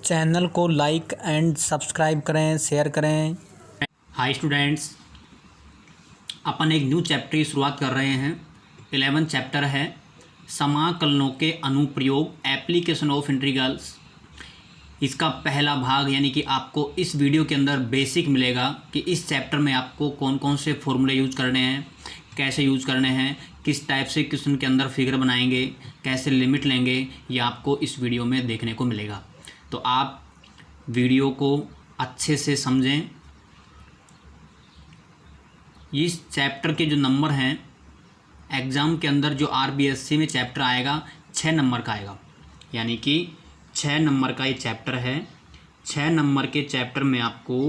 Channel को like and subscribe करें, share करें। हाय स्टूडेंट्स, अपन एक न्यू चैप्टर की शुरुआत कर रहे हैं। 11 चैप्टर है समाकलनों के अनुप्रयोग, एप्लीकेशन ऑफ इंटीग्रल्स। इसका पहला भाग यानी कि आपको इस वीडियो के अंदर बेसिक मिलेगा कि इस चैप्टर में आपको कौन कौन से फॉर्मूले यूज करने हैं, कैसे यूज करने हैं, किस टाइप से क्वेश्चन के अंदर फिगर बनाएंगे, कैसे लिमिट लेंगे, ये आपको इस वीडियो में देखने को मिलेगा। तो आप वीडियो को अच्छे से समझें। इस चैप्टर के जो नंबर हैं, एग्ज़ाम के अंदर जो आरबीएससी में चैप्टर आएगा 6 नंबर का आएगा, यानी कि 6 नंबर का ये चैप्टर है। 6 नंबर के चैप्टर में आपको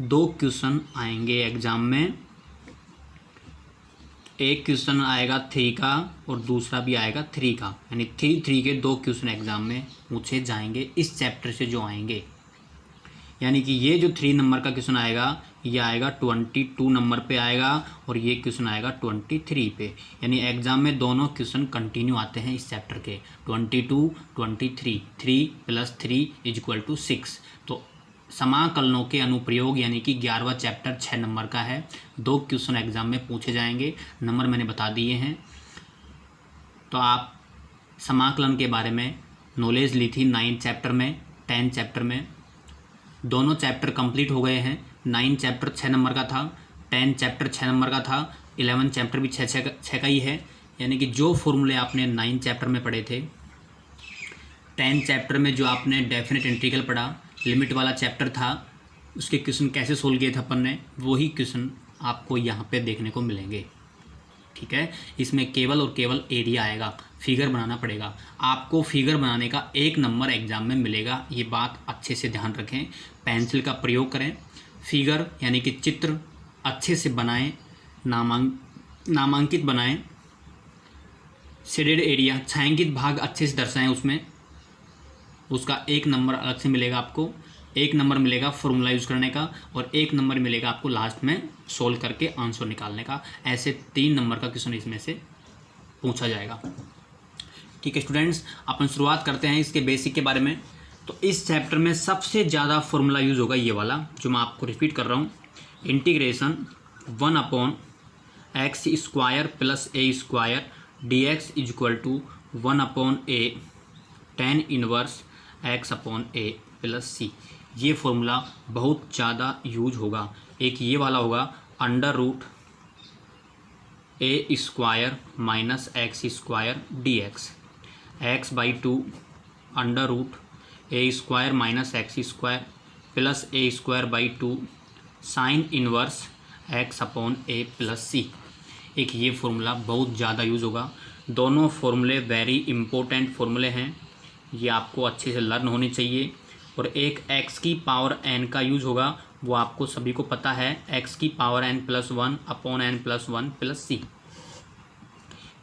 2 क्वेश्चन आएंगे एग्ज़ाम में। एक क्वेश्चन आएगा 3 का और दूसरा भी आएगा 3 का, यानी 3 के 2 क्वेश्चन एग्ज़ाम में पूछे जाएंगे इस चैप्टर से जो आएंगे। यानी कि ये जो 3 नंबर का क्वेश्चन आएगा ये आएगा 22 नंबर पे आएगा और ये क्वेश्चन आएगा 23 पे। यानी एग्ज़ाम में दोनों क्वेश्चन कंटिन्यू आते हैं इस चैप्टर के, 22, 23, 3 + 3 = 6। तो समाकलनों के अनुप्रयोग यानी कि 11वां चैप्टर 6 नंबर का है। 2 क्वेश्चन एग्ज़ाम में पूछे जाएंगे, नंबर मैंने बता दिए हैं। तो आप समाकलन के बारे में नॉलेज ली थी 9 चैप्टर में, 10 चैप्टर में। दोनों चैप्टर कंप्लीट हो गए हैं। 9 चैप्टर 6 नंबर का था, 10 चैप्टर 6 नंबर का था, 11 चैप्टर भी 6 का ही है। यानी कि जो फॉर्मूले आपने 9 चैप्टर में पढ़े थे, 10 चैप्टर में जो आपने डेफिनेट इंटीग्रल पढ़ा, लिमिट वाला चैप्टर था, उसके क्वेश्चन कैसे सोल्व किए थे अपन ने, वही क्वेश्चन आपको यहाँ पे देखने को मिलेंगे। ठीक है, इसमें केवल और केवल एरिया आएगा, फिगर बनाना पड़ेगा आपको। फिगर बनाने का 1 नंबर एग्जाम में मिलेगा, ये बात अच्छे से ध्यान रखें। पेंसिल का प्रयोग करें, फिगर यानी कि चित्र अच्छे से बनाएं, नामांकित बनाएं। शेडेड एरिया, छायांकित भाग अच्छे से दर्शाएं, उसमें उसका 1 नंबर अलग से मिलेगा आपको। 1 नंबर मिलेगा फॉर्मूला यूज़ करने का और 1 नंबर मिलेगा आपको लास्ट में सोल्व करके आंसर निकालने का। ऐसे 3 नंबर का क्वेश्चन इसमें से पूछा जाएगा। ठीक है स्टूडेंट्स, अपन शुरुआत करते हैं इसके बेसिक के बारे में। तो इस चैप्टर में सबसे ज़्यादा फॉर्मूला यूज़ होगा ये वाला जो मैं आपको रिपीट कर रहा हूँ, integration 1/x² + a² dx = 1/a tan 1 x/a + c। ये फॉर्मूला बहुत ज़्यादा यूज होगा। एक ये वाला होगा √a² - x² dx, x/2 √a² - x² + a²/2 sin 1 x/a + c। एक ये फॉर्मूला बहुत ज़्यादा यूज़ होगा। दोनों फॉर्मूले वेरी इंपॉर्टेंट फॉर्मूले हैं, ये आपको अच्छे से लर्न होने चाहिए। और एक x की पावर n का यूज़ होगा, वो आपको सभी को पता है, x की power n + 1/n + 1 + c।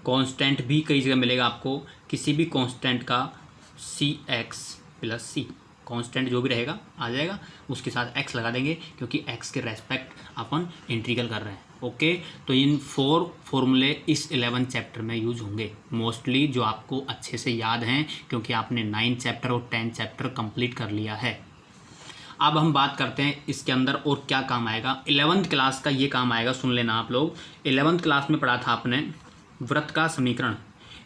Constant भी कई जगह मिलेगा आपको, किसी भी कांस्टेंट का cx + c, कांस्टेंट जो भी रहेगा आ जाएगा, उसके साथ x लगा देंगे क्योंकि x के रेस्पेक्ट अपन इंटीग्रल कर रहे हैं। ओके, तो इन 4 फॉर्मूले इस 11 चैप्टर में यूज होंगे मोस्टली, जो आपको अच्छे से याद हैं क्योंकि आपने 9 चैप्टर और 10 चैप्टर कंप्लीट कर लिया है। अब हम बात करते हैं इसके अंदर और क्या काम आएगा। 11th क्लास का ये काम आएगा, सुन लेना आप लोग। 11th क्लास में पढ़ा था आपने वृत्त का समीकरण,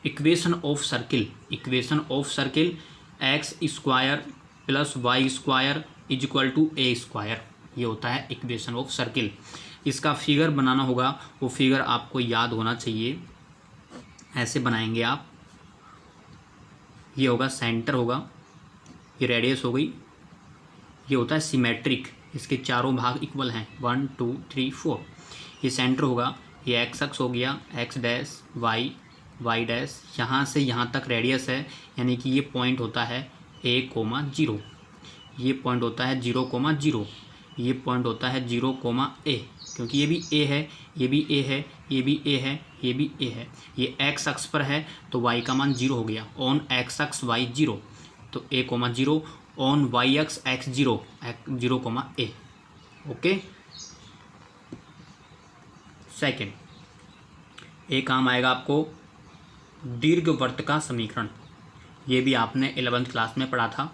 equation of circle x² + y² = a²। ये होता है इक्वेशन ऑफ सर्किल। इसका फिगर बनाना होगा, वो फिगर आपको याद होना चाहिए। ऐसे बनाएंगे आप, ये होगा सेंटर होगा, ये रेडियस हो गई, ये होता है सिमेट्रिक, इसके चारों भाग इक्वल हैं 1 2 3 4। ये सेंटर होगा, ये x अक्ष हो गया, x डैश y डैश, यहाँ से यहाँ तक रेडियस है, यानी कि ये पॉइंट होता है a,0, ये पॉइंट होता है 0,0, ये पॉइंट होता है 0,a, क्योंकि ये भी a है, ये भी a है, ये भी a है, ये भी a है। ये x अक्ष पर है तो y का मान 0 हो गया, ऑन x अक्ष y 0, तो a,0, ऑन y अक्ष x 0, 0,a। ओके, सेकेंड एक काम आएगा आपको दीर्घवृत्त का समीकरण। ये भी आपने 11th क्लास में पढ़ा था।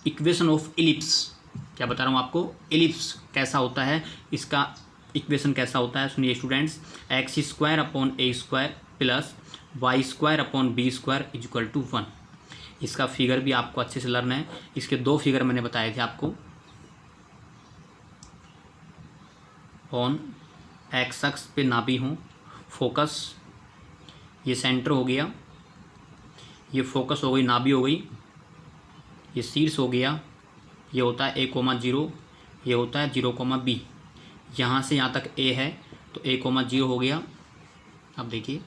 इक्वेशन ऑफ इलिप्स, क्या बता रहा हूँ आपको, इलिप्स कैसा होता है, इसका इक्वेशन कैसा होता है, सुनिए students. X square upon a square plus y square upon b square equal to 1। इसका फिगर भी आपको अच्छे से लर्न है। इसके 2 फिगर मैंने बताए थे आपको। ऑन एक्स अक्ष पे नाभि हूँ, फोकस, ये सेंटर हो गया, ये फोकस हो गई, नाभि हो गई, ये शीर्ष हो गया, ये होता है a,0, ये होता है 0,b। यहाँ से यहाँ तक a है तो a,0 हो गया। अब देखिए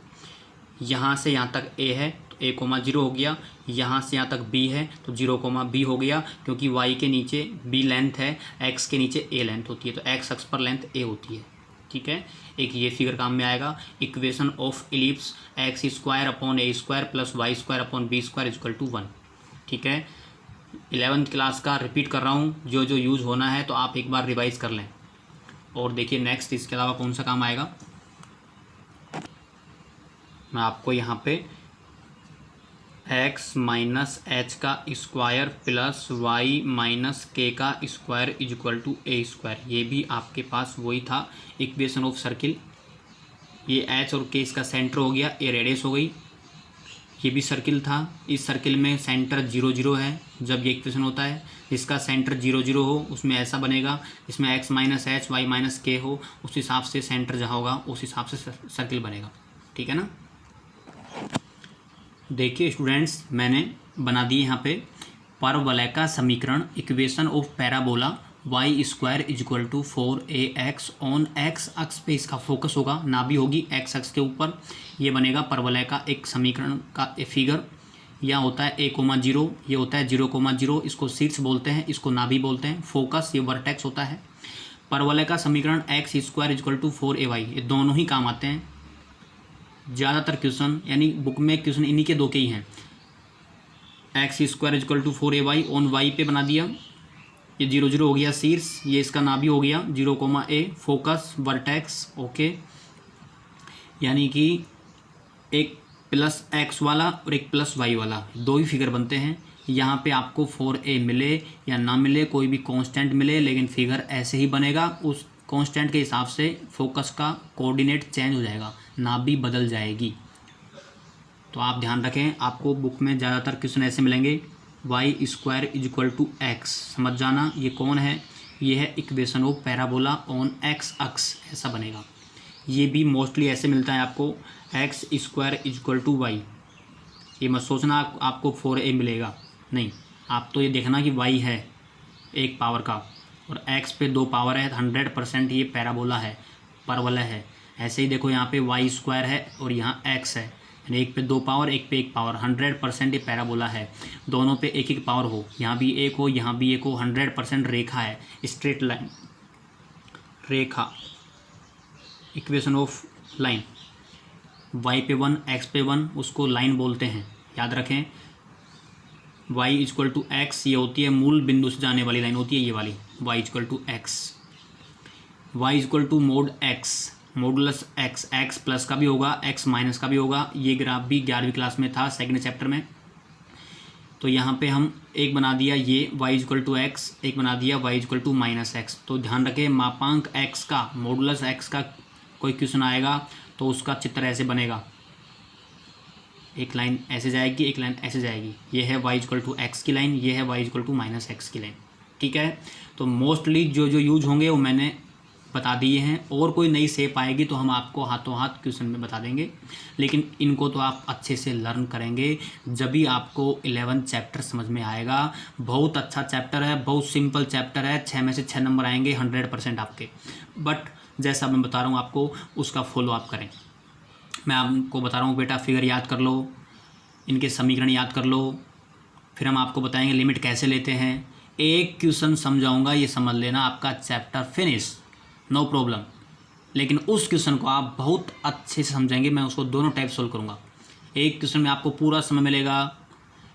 यहाँ से यहाँ तक a है तो a,0 हो गया, यहाँ से यहाँ तक b है तो 0,b हो गया, क्योंकि y के नीचे b लेंथ है, x के नीचे a लेंथ होती है, तो x अक्ष पर लेंथ a होती है। ठीक है, एक ये फिगर काम में आएगा। Equation of ellipse x square upon a square plus y square upon b square equal to 1। ठीक है, 11th क्लास का रिपीट कर रहा हूँ, जो जो यूज़ होना है तो आप एक बार रिवाइज कर लें। और देखिए नेक्स्ट इसके अलावा कौन सा काम आएगा, मैं आपको यहाँ पे x माइनस एच का square plus y minus k का square equal to a square, ये भी आपके पास वही था इक्वेशन ऑफ सर्किल। ये h और k इसका सेंटर हो गया, ए रेडियस हो गई, ये भी सर्किल था। इस सर्किल में सेंटर 0 0 है जब ये इक्वेशन होता है। जिसका सेंटर 0 0 हो उसमें ऐसा बनेगा, इसमें x minus h y minus k हो, उस हिसाब से सेंटर जहाँ होगा उस हिसाब से सर्किल बनेगा। ठीक है ना। देखिए स्टूडेंट्स, मैंने बना दिए यहाँ पे परवलय का समीकरण, equation of parabola y square equal to 4ax on x अक्ष पे इसका फोकस होगा, नाभि होगी एक्स अक्ष के ऊपर। ये बनेगा परवलय का एक समीकरण का फिगर। यहाँ होता है a,0, ये होता है 0,0, इसको शीर्ष बोलते हैं, इसको नाभि बोलते हैं। फोकस ये वर्टेक्स होता है। परवलय का समीकरण x square equal to 4ay, ये दोनों ही काम आते हैं। ज़्यादातर क्वेश्चन यानी बुक में क्वेश्चन इन्हीं के 2 के ही हैं। X square equal to 4ay on y पे बना दिया, ये 0 0 हो गया शीर्ष, ये इसका नाभि हो गया 0,a, फोकस वर्टेक्स। ओके, यानी कि एक प्लस एक्स वाला और एक प्लस वाई वाला, 2 ही फिगर बनते हैं। यहाँ पे आपको 4a मिले या ना मिले, कोई भी कांस्टेंट मिले, लेकिन फिगर ऐसे ही बनेगा। उस कांस्टेंट के हिसाब से फोकस का कोऑर्डिनेट चेंज हो जाएगा, नाभि बदल जाएगी। तो आप ध्यान रखें, आपको बुक में ज़्यादातर क्वेश्चन ऐसे मिलेंगे। Y square equal to x, समझ जाना ये कौन है, ये है equation of parabola on x axis, ऐसा बनेगा। ये भी मोस्टली ऐसे मिलता है आपको, x square equal to y. ये मत सोचना आपको 4a मिलेगा, नहीं, आप तो ये देखना कि वाई है 1 पावर का और एक्स पे 2 पावर है, 100% ये पैराबोला है, परवलय है। ऐसे ही देखो यहाँ पे वाई स्क्वायर है और यहाँ एक्स है, यानी 1 पे 2 पावर, 1 पे 1 पावर, 100% ये पैराबोला है। दोनों पे 1 1 पावर हो, यहाँ भी 1 हो, यहाँ भी 1 हो, 100% रेखा है, straight line, Rekha, equation of line. y पे 1, x पे 1, उसको लाइन बोलते हैं, याद रखें। y इक्वल टू एक्स, ये होती है मूल बिंदु से जाने वाली लाइन होती है, ये वाली y equal to x. y equal to mod x, modulus x, x plus का भी होगा, x माइनस का भी होगा। ये ग्राफ भी 11वीं क्लास में था, 2nd चैप्टर में। तो यहाँ पे हम एक बना दिया ये y इक्वल टू एक्स, एक बना दिया y equal to minus x. तो ध्यान रखें, मापांक x का, मॉडुलस x का कोई क्वेश्चन आएगा तो उसका चित्र ऐसे बनेगा, एक लाइन ऐसे जाएगी, एक लाइन ऐसे जाएगी। ये है y इक्वल टू एक्स की लाइन, ये है y equal to minus x की लाइन। ठीक है, तो मोस्टली जो जो यूज होंगे वो मैंने बता दिए हैं। और कोई नई शेप आएगी तो हम आपको हाथों हाथ क्वेश्चन में बता देंगे, लेकिन इनको तो आप अच्छे से लर्न करेंगे जब भी आपको 11th चैप्टर समझ में आएगा। बहुत अच्छा चैप्टर है, बहुत सिंपल चैप्टर है, 6 में से 6 नंबर आएंगे 100% आपके। बट जैसा मैं बता रहा हूँ आपको, उसका फॉलो अप करें। मैं आपको बता रहा हूँ बेटा, फिगर याद कर लो, इनके समीकरण याद कर लो, फिर हम आपको बताएंगे लिमिट कैसे लेते हैं। एक क्वेश्चन समझाऊंगा, ये समझ लेना, आपका चैप्टर फिनिश, नो प्रॉब्लम। लेकिन उस क्वेश्चन को आप बहुत अच्छे से समझेंगे, मैं उसको दोनों टाइप सोल्व करूँगा। एक क्वेश्चन में आपको पूरा समय मिलेगा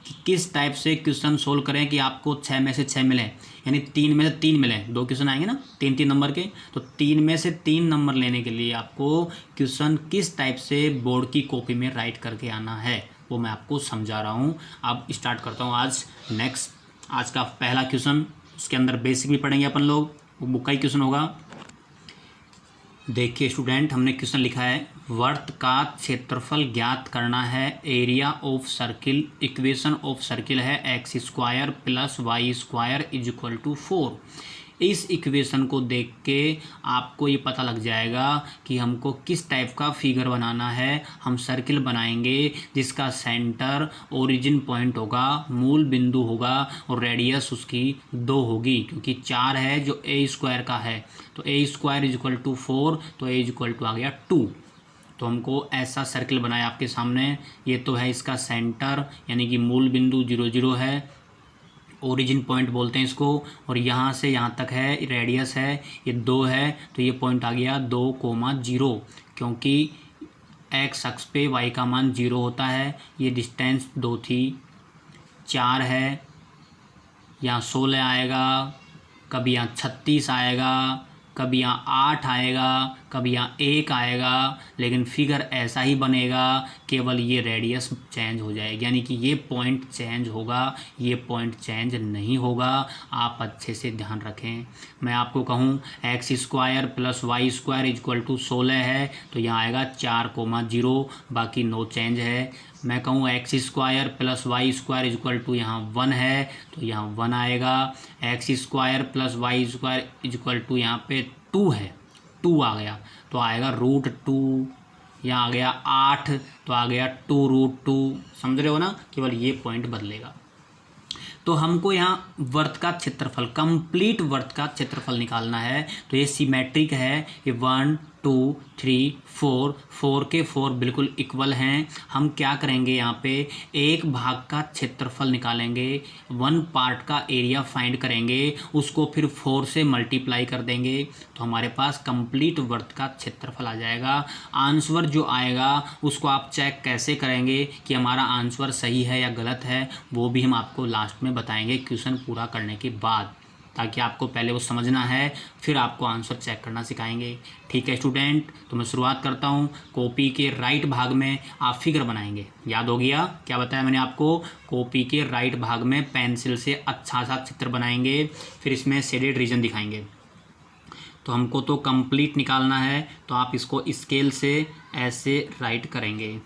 कि किस टाइप से क्वेश्चन सोल्व करें कि आपको 6 में से 6 मिलें, यानी 3 में से 3 मिलें। 2 क्वेश्चन आएंगे ना 3 3 नंबर के, तो 3 में से 3 नंबर लेने के लिए आपको क्वेश्चन किस टाइप से बोर्ड की कॉपी में राइट करके आना है, वो मैं आपको समझा रहा हूँ। अब स्टार्ट करता हूँ आज नेक्स्ट आज का पहला क्वेश्चन, उसके अंदर बेसिक भी पढ़ेंगे अपन लोग, वो बुक का ही क्वेश्चन होगा। देखिए स्टूडेंट, हमने क्वेश्चन लिखा है वर्त का क्षेत्रफल ज्ञात करना है, area of circle, equation of circle है x square plus y square is equal to 4। इस इक्वेशन को देख के आपको ये पता लग जाएगा कि हमको किस टाइप का फिगर बनाना है। हम सर्किल बनाएंगे जिसका सेंटर ओरिजिन पॉइंट होगा, मूल बिंदु होगा और रेडियस उसकी 2 होगी, क्योंकि 4 है जो ए स्क्वायर का है, तो ए स्क्वायर इज इक्वल टू 4, तो ए इज इक्वल टू आ गया 2। तो हमको ऐसा सर्किल बनाया आपके सामने। ये तो है इसका सेंटर, यानी कि मूल बिंदु 0 0 है, ओरिजिन पॉइंट बोलते हैं इसको, और यहाँ से यहाँ तक है रेडियस है, ये 2 है, तो ये पॉइंट आ गया 2,0, क्योंकि एक्स अक्ष पे वाई का मान 0 होता है। ये डिस्टेंस 2 थी, 4 है, यहाँ 16 आएगा, कभी यहाँ 36 आएगा, कभी यहाँ 8 आएगा, कभी यहाँ 1 आएगा, लेकिन फिगर ऐसा ही बनेगा, केवल ये रेडियस चेंज हो जाएगी, यानी कि ये पॉइंट चेंज होगा, ये पॉइंट चेंज नहीं होगा। आप अच्छे से ध्यान रखें। मैं आपको कहूँ x square plus y square equal to 16 है, तो यहाँ आएगा 4,0, बाकी नो चेंज है। मैं कहूँ x square plus y square equal to यहाँ 1 है, तो यहाँ 1 आएगा। X square plus y square equal to यहाँ पे 2 है, 2 आ गया, तो आएगा √2। यहाँ आ गया 8, तो आ गया 2√2। समझ रहे हो ना, केवल ये पॉइंट बदलेगा। तो हमको यहाँ वर्त का क्षेत्रफल, कंप्लीट वर्त का क्षेत्रफल निकालना है। तो ये सिमेट्रिक है, ये 1 2 3 4, 4 के 4 बिल्कुल इक्वल हैं। हम क्या करेंगे, यहाँ पे एक भाग का क्षेत्रफल निकालेंगे, 1 पार्ट का एरिया फाइंड करेंगे, उसको फिर 4 से मल्टीप्लाई कर देंगे, तो हमारे पास कंप्लीट वर्त का क्षेत्रफल आ जाएगा। आंसर जो आएगा उसको आप चेक कैसे करेंगे कि हमारा आंसर सही है या गलत है, वो भी हम आपको लास्ट में बताएंगे क्वेश्चन पूरा करने के बाद, ताकि आपको पहले वो समझना है, फिर आपको आंसर चेक करना सिखाएंगे। ठीक है स्टूडेंट, तो मैं शुरुआत करता हूँ। कॉपी के राइट भाग में आप फिगर बनाएंगे। याद हो गया क्या बताया मैंने आपको? कॉपी के राइट भाग में पेंसिल से अच्छा सा चित्र बनाएंगे, फिर इसमें शेडेड रीजन दिखाएंगे। तो हमको तो कंप्लीट निकालना है, तो आप इसको स्केल से ऐसे राइट करेंगे।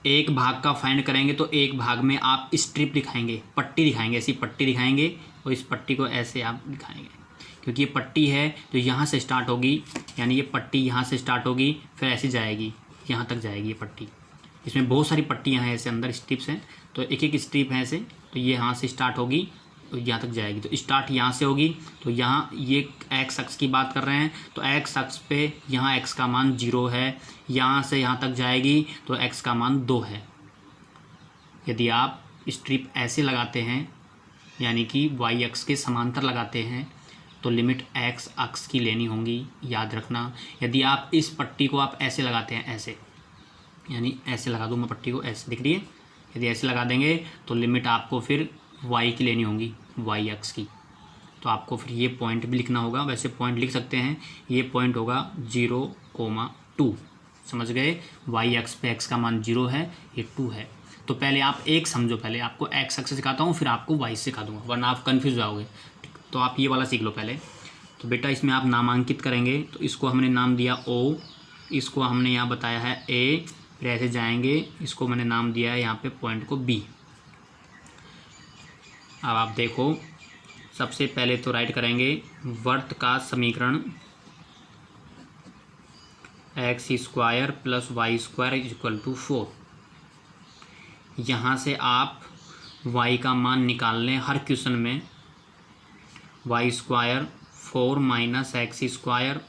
एक भाग का फाइंड करेंगे तो एक भाग में आप स्ट्रिप दिखाएंगे, पट्टी दिखाएंगे, ऐसी पट्टी दिखाएंगे, और इस पट्टी को ऐसे आप दिखाएंगे, क्योंकि ये पट्टी है तो यहाँ से स्टार्ट होगी, यानी ये पट्टी यहाँ से स्टार्ट होगी, फिर ऐसे जाएगी, यहाँ तक जाएगी ये पट्टी। इसमें बहुत सारी पट्टियाँ हैं, ऐसे अंदर स्ट्रिप्स हैं, तो एक एक स्ट्रिप है ऐसे, तो ये यहाँ से स्टार्ट होगी तो यहाँ तक जाएगी। तो स्टार्ट यहाँ से होगी, तो यहाँ ये एक्स अक्ष की बात कर रहे हैं, तो एक्स अक्ष पे यहाँ एक्स का मान 0 है, यहाँ से यहाँ तक जाएगी तो एक्स का मान 2 है। यदि आप स्ट्रिप ऐसे लगाते हैं, यानी कि वाई अक्ष के समांतर लगाते हैं, तो लिमिट एक्स अक्ष की लेनी होंगी, याद रखना। यदि आप इस पट्टी को आप ऐसे लगाते हैं, ऐसे, यानी ऐसे लगा दूँ मैं पट्टी को, ऐसे दिख रही है, यदि ऐसे लगा देंगे तो लिमिट आपको फिर वाई की लेनी होगी, वाई अक्ष की। तो आपको फिर ये पॉइंट भी लिखना होगा, वैसे पॉइंट लिख सकते हैं, ये पॉइंट होगा 0,2। समझ गए? वाई अक्ष पे एक्स का मान 0 है, ये 2 है। तो पहले आप एक समझो, पहले आपको एक्स अक्ष सिखाता हूँ, फिर आपको वाई सिखा दूँगा, वरना आप कन्फ्यूज जाओगे। तो आप ये वाला सीख लो पहले। तो बेटा इसमें आप नामांकित करेंगे, तो इसको हमने नाम दिया O, इसको हमने यहाँ बताया है A, फिर ऐसे जाएंगे, इसको मैंने नाम दिया है यहाँ पे पॉइंट को B। अब आप देखो, सबसे पहले तो राइट करेंगे वर्त का समीकरण x square plus y square equal to 4। यहाँ से आप y का मान निकाल लें हर क्वेश्चन में। Y square 4 minus x square,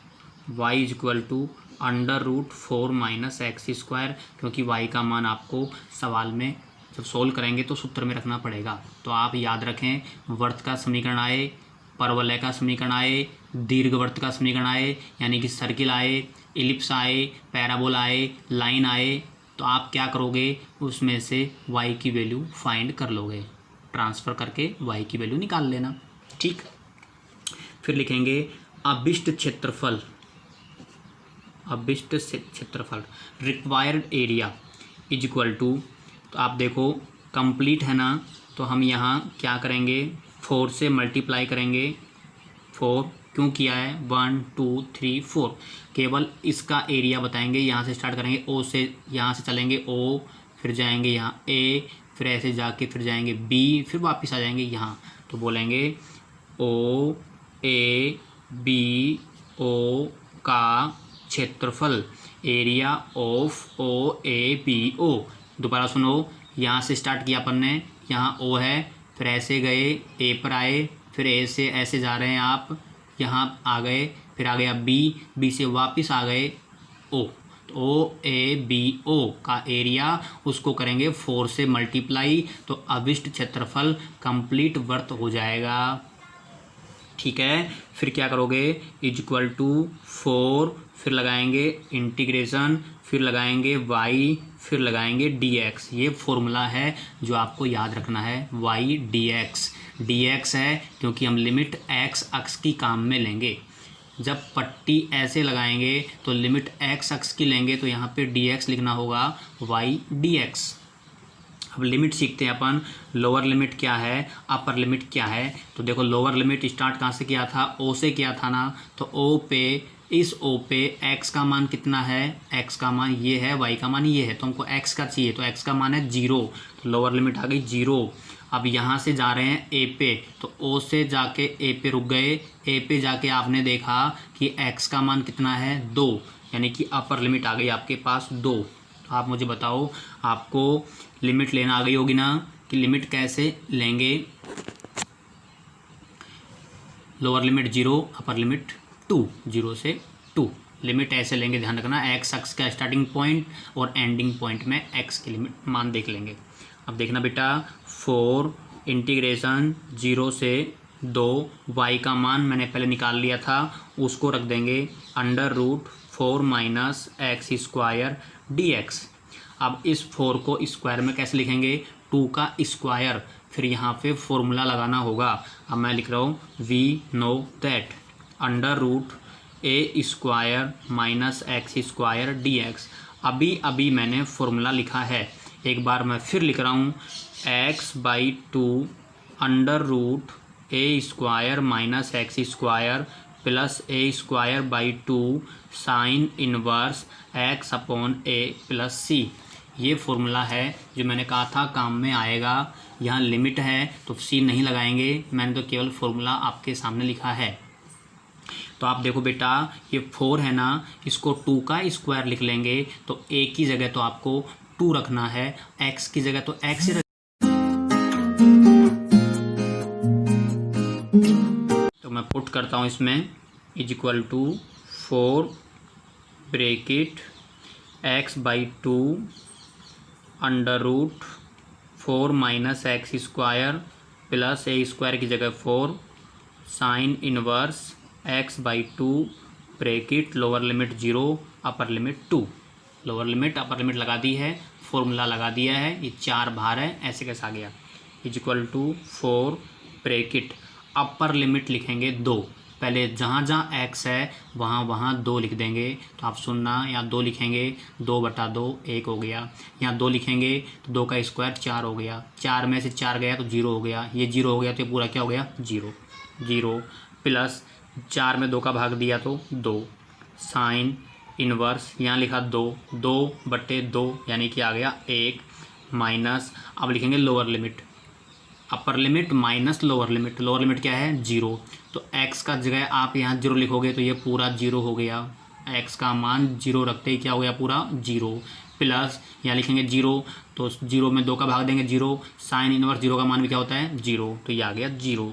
y equal to √4 minus x square, क्योंकि y का मान आपको सवाल में जब सोल्व करेंगे तो सूत्र में रखना पड़ेगा। तो आप याद रखें, वर्त का समीकरण आए, परवलय का समीकरण आए, दीर्घवृत्त का समीकरण आए, यानी कि सर्किल आए, इलिप्स आए, पैराबोला आए, लाइन आए, तो आप क्या करोगे, उसमें से y की वैल्यू फाइंड कर लोगे, ट्रांसफ़र करके y की वैल्यू निकाल लेना। ठीक, फिर लिखेंगे अभिष्ट क्षेत्रफल, अभिष्ट क्षेत्रफल, required area. Is equal to, तो आप देखो कंप्लीट है ना, तो हम यहाँ क्या करेंगे 4 से मल्टीप्लाई करेंगे। 4 क्यों किया है, 1 2 3 4, केवल इसका एरिया बताएंगे। यहाँ से स्टार्ट करेंगे ओ से, यहाँ से चलेंगे ओ, फिर जाएंगे यहाँ ए, फिर ऐसे जाके फिर जाएंगे बी, फिर वापस आ जाएंगे यहाँ। तो बोलेंगे ओ ए बी ओ का क्षेत्रफल, area of O A B O. दोबारा सुनो, यहाँ से स्टार्ट किया अपन ने, यहाँ ओ है, फिर ऐसे गए ए पर आए, फिर ए से ऐसे जा रहे हैं आप, यहाँ आ गए, फिर आ गया बी, बी से वापस आ गए ओ। तो ओ ए बी ओ का एरिया उसको करेंगे 4 से मल्टीप्लाई, तो अभिष्ट क्षेत्रफल कंप्लीट वर्त हो जाएगा। ठीक है, फिर क्या करोगे, इज इक्वल टू 4, फिर लगाएंगे इंटीग्रेशन, फिर लगाएंगे y, फिर लगाएंगे dx। ये फॉर्मूला है जो आपको याद रखना है, y dx है क्योंकि हम लिमिट x अक्ष की काम में लेंगे। जब पट्टी ऐसे लगाएंगे तो लिमिट x अक्ष की लेंगे, तो यहाँ पे dx लिखना होगा y dx। अब लिमिट सीखते हैं अपन, लोअर लिमिट क्या है, अपर लिमिट क्या है। तो देखो लोअर लिमिट स्टार्ट कहाँ से किया था, ओ से किया था ना, तो ओ पे, इस ओ पे x का मान कितना है, x का मान ये है, y का मान ये है, तो हमको x का चाहिए, तो x का मान है 0, तो लोअर लिमिट आ गई 0। अब यहाँ से जा रहे हैं ए पे, तो ओ से जाके ए पे रुक गए, ए पे जाके आपने देखा कि x का मान कितना है 2, यानी कि अपर लिमिट आ गई आपके पास 2। तो आप मुझे बताओ, आपको लिमिट लेना आ गई होगी ना, कि लिमिट कैसे लेंगे, लोअर लिमिट 0, अपर लिमिट 2, 0 से 2, लिमिट ऐसे लेंगे, ध्यान रखना x अक्ष का स्टार्टिंग पॉइंट और एंडिंग पॉइंट में x की लिमिट मान देख लेंगे। अब देखना बेटा, 4 इंटीग्रेशन 0 से 2, y का मान मैंने पहले निकाल लिया था, उसको रख देंगे √4 माइनस एक्स स्क्वायर dx। अब इस 4 को स्क्वायर में कैसे लिखेंगे, 2 का स्क्वायर, फिर यहाँ पे फॉर्मूला लगाना होगा। अब मैं लिख रहा हूँ we know that √a² minus x square dx। अभी मैंने फॉर्मूला लिखा है, एक बार मैं फिर लिख रहा हूँ, x/2 √a² minus x square plus a²/2 sine inverse x/a plus c। ये फॉर्मूला है जो मैंने कहा था काम में आएगा। यहाँ लिमिट है तो c नहीं लगाएंगे, मैंने तो केवल फॉर्मूला आपके सामने लिखा है। तो आप देखो बेटा, ये 4 है ना, इसको 2 का स्क्वायर लिख लेंगे, तो a की जगह तो आपको 2 रखना है, x की जगह तो x ही तो मैं पुट करता हूँ इसमें, is equal to 4 bracket x/2 √4 minus x square plus a² की जगह 4 sine inverse x/2 bracket lower limit 0 upper limit 2। Lower limit upper limit लगा दी है, फॉर्मूला लगा दिया है, ये 4 बाहर है, ऐसे कैसे आ गया, is equal to 4 bracket upper limit लिखेंगे 2, पहले जहाँ जहाँ x है वहाँ 2 लिख देंगे। तो आप सुनना, यहाँ 2 लिखेंगे, 2/2 1 हो गया, यहाँ 2 लिखेंगे तो 2 का स्क्वायर 4 हो गया, 4 में से 4 गया तो 0 हो गया, ये 0 हो गया तो ये पूरा क्या हो गया 0 प्लस 4 में 2 का भाग दिया तो 2 साइन इनवर्स, यहाँ लिखा 2/2 यानी कि आ गया 1 माइनस, अब लिखेंगे lower limit, upper limit minus lower limit, lower limit क्या है 0, तो x का जगह आप यहाँ 0 लिखोगे तो ये पूरा 0 हो गया, x का मान 0 रखते ही क्या हो गया पूरा 0 प्लस यहाँ लिखेंगे 0, तो 0 में 2 का भाग देंगे 0, साइन इनवर्स 0 का मान भी क्या होता है 0, तो ये आ गया 0।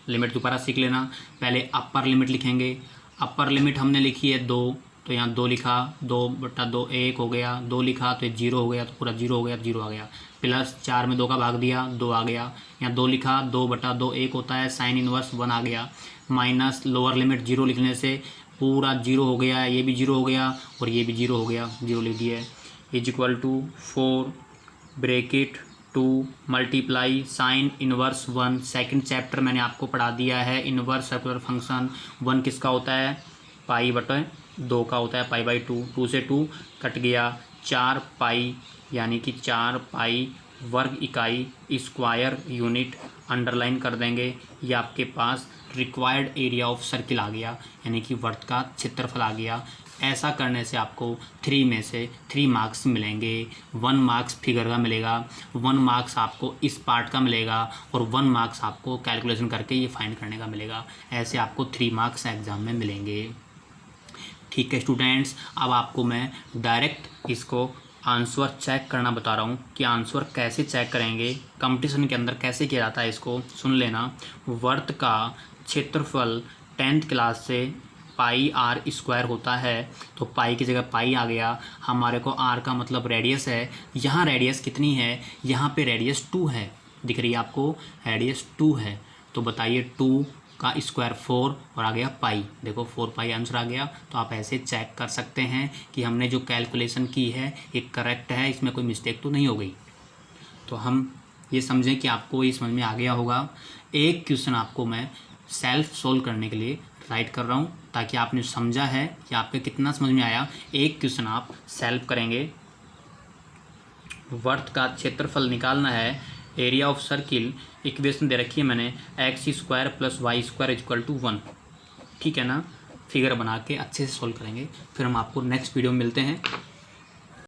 लिमिट दोबारा सीख लेना, पहले अपर लिमिट लिखेंगे, अपर लिमिट हमने लिखी है 2, तो यहाँ 2 लिखा, 2/2 1 हो गया, 2 लिखा तो ये 0 हो गया, तो पूरा 0 हो गया, 0 आ गया, प्लस 4 में 2 का भाग दिया 2 आ गया, यहाँ 2 लिखा, 2/2 1 होता है, साइन इनवर्स 1 आ गया, माइनस लोअर लिमिट 0 लिखने से पूरा 0 हो गया, ये भी 0 हो गया और ये भी 0 हो गया, 0 लिख दिया है, is equal to 4 bracket 2 multiply sine inverse 1। Second chapter मैंने आपको पढ़ा दिया है, इनवर्स सर्कुलर फंक्शन। 1 किसका होता है, π/2 का होता है, π/2, 2 से 2 कट गया, 4 पाई यानी कि 4 पाई वर्ग इकाई स्क्वायर यूनिट अंडरलाइन कर देंगे। ये आपके पास रिक्वायर्ड एरिया ऑफ सर्किल आ गया, यानी कि वृत्त का क्षेत्रफल आ गया। ऐसा करने से आपको 3 में से 3 मार्क्स मिलेंगे। 1 मार्क्स फिगर का मिलेगा, 1 मार्क्स आपको इस पार्ट का मिलेगा और 1 मार्क्स आपको कैलकुलेशन करके ये फाइंड करने का मिलेगा। ऐसे आपको 3 मार्क्स एग्ज़ाम में मिलेंगे। ठीक है स्टूडेंट्स, अब आपको मैं डायरेक्ट इसको आंसर चेक करना बता रहा हूँ कि आंसर कैसे चेक करेंगे, कंपटीशन के अंदर कैसे किया जाता है। इसको सुन लेना। वृत्त का क्षेत्रफल 10th क्लास से पाई आर स्क्वायर होता है, तो पाई की जगह पाई आ गया। हमारे को आर का मतलब रेडियस है। यहाँ रेडियस कितनी है, यहाँ पे रेडियस 2 है, दिख रही है आपको, रेडियस 2 है। तो बताइए 2 का स्क्वायर 4 और आ गया पाई, देखो 4 पाई आंसर आ गया। तो आप ऐसे चेक कर सकते हैं कि हमने जो कैलकुलेशन की है ये करेक्ट है, इसमें कोई मिस्टेक तो नहीं हो गई। तो हम ये समझें कि आपको ये समझ में आ गया होगा। एक क्वेश्चन आपको मैं सेल्फ सोल्व करने के लिए राइट कर रहा हूँ ताकि आपने समझा है कि आपके कितना समझ में आया। एक क्वेश्चन आप सेल्फ करेंगे। वृत्त का क्षेत्रफल निकालना है, एरिया ऑफ सर्किल, इक्वेशन दे रखी है मैंने, x² + y² = 1। ठीक है ना। फिगर बना के अच्छे से सोल्व करेंगे, फिर हम आपको नेक्स्ट वीडियो में मिलते हैं।